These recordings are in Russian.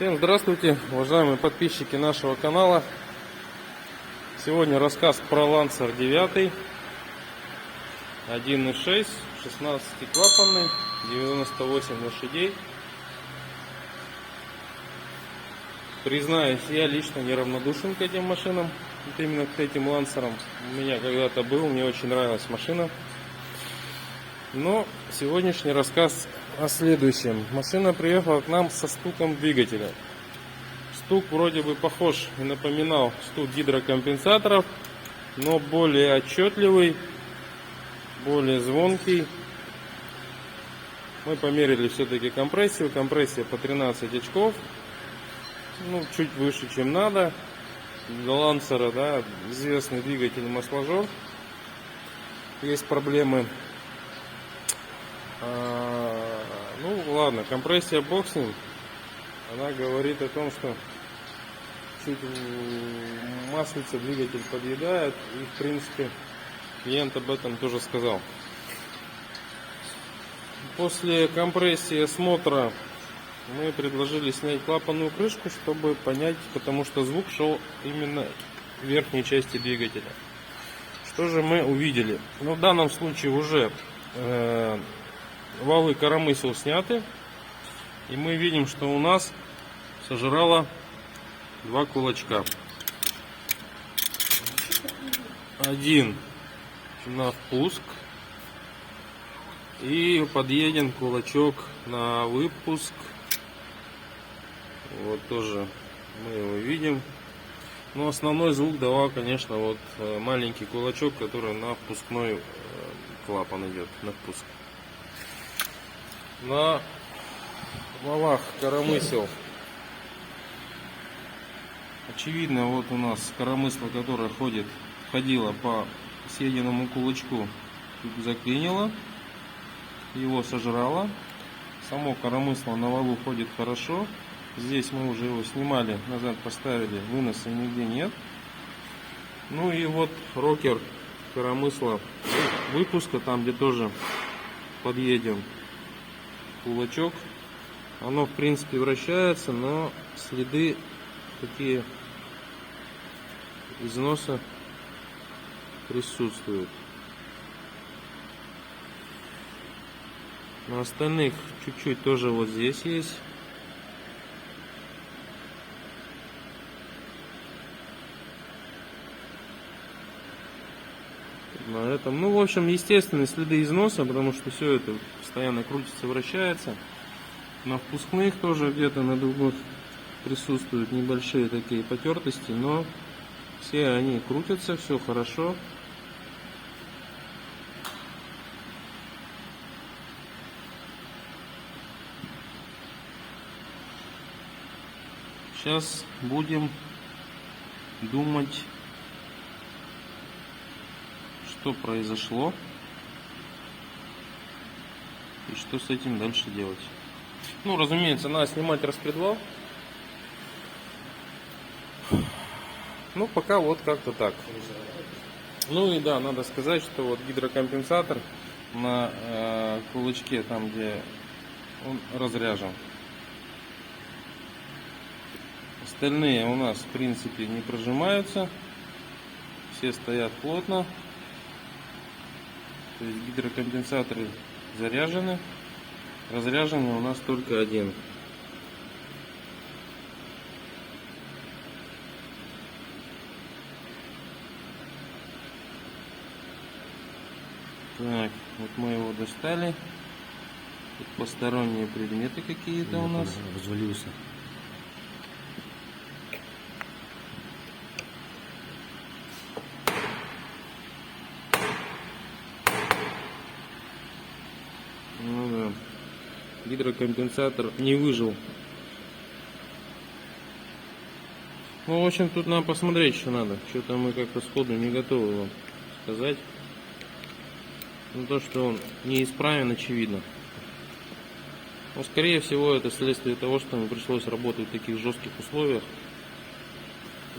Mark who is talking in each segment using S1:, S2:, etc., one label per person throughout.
S1: Всем здравствуйте, уважаемые подписчики нашего канала. Сегодня рассказ про Lancer 9 1.6, 16-клапанный, 98 лошадей. Признаюсь, я лично неравнодушен к этим машинам, вот именно к этим Лансерам. У меня когда-то был, мне очень нравилась машина. Но сегодняшний рассказ о следующем. Машина приехала к нам со стуком двигателя. Стук вроде бы похож и напоминал стук гидрокомпенсаторов, но более отчетливый, более звонкий. Мы померили все-таки компрессию. Компрессия по 13 очков. Ну, чуть выше, чем надо. Для Лансера, да, известный двигатель масложор. Есть проблемы. Ну ладно, компрессия бог с ним. Она говорит о том, что чуть маслица двигатель подъедает. И в принципе клиент об этом тоже сказал. После компрессии осмотра мы предложили снять клапанную крышку, чтобы понять, потому что звук шел именно в верхней части двигателя. Что же мы увидели? Ну, в данном случае уже валы коромысел сняты, и мы видим, что у нас сожрало два кулачка. Один на впуск и подъеден кулачок на выпуск. Вот тоже мы его видим. Но основной звук давал, конечно, вот маленький кулачок, который на впускной клапан идет, на впуск. На валах коромысел. Очевидно, вот у нас коромысло, которое ходило по съеденному кулачку, тут заклинило, его сожрало. Само коромысло на валу ходит хорошо. Здесь мы уже его снимали, назад поставили, выноса нигде нет. Ну и вот рокер коромысла выпуска, там где тоже подъедем кулачок, оно в принципе вращается, но следы такие износа присутствуют. На остальных чуть-чуть тоже вот здесь есть. На этом, ну, в общем, естественные следы износа, потому что все это постоянно крутится, вращается. На впускных тоже где-то на дугах присутствуют небольшие такие потертости, но все они крутятся, все хорошо. Сейчас будем думать, что произошло и что с этим дальше делать. Ну, разумеется, надо снимать распредвал. Ну, пока вот как-то так. Ну и да, надо сказать, что вот гидрокомпенсатор на кулачке, там где он разряжен. Остальные у нас в принципе не прожимаются. Все стоят плотно. То есть гидрокомпенсаторы заряжены. Разряженный у нас только один. Так, вот мы его достали. Тут посторонние предметы какие-то у нас.
S2: Развалился.
S1: Ну да. Гидрокомпенсатор не выжил. Ну, в общем, тут нам посмотреть, что надо. Что-то мы как-то сходу не готовы вам сказать. Ну, то, что он неисправен, очевидно. Но, скорее всего, это следствие того, что мне пришлось работать в таких жестких условиях.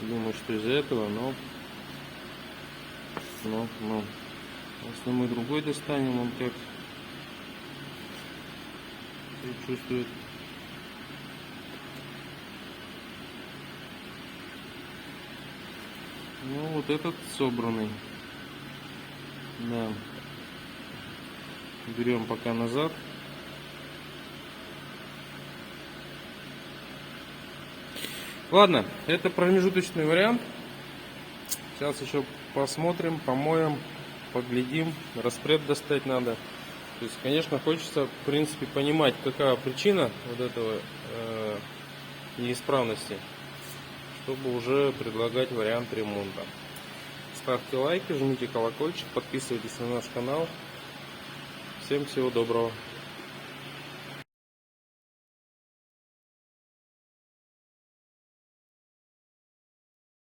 S1: Думаю, что из-за этого, но если мы другой достанем, он как чувствует. Ну вот этот собранный. Да. Берем пока назад. Ладно, это промежуточный вариант. Сейчас еще посмотрим, помоем, поглядим. Распред достать надо. То есть, конечно, хочется, в принципе, понимать, какая причина вот этого неисправности, чтобы уже предлагать вариант ремонта. Ставьте лайки, жмите колокольчик, подписывайтесь на наш канал. Всем всего доброго.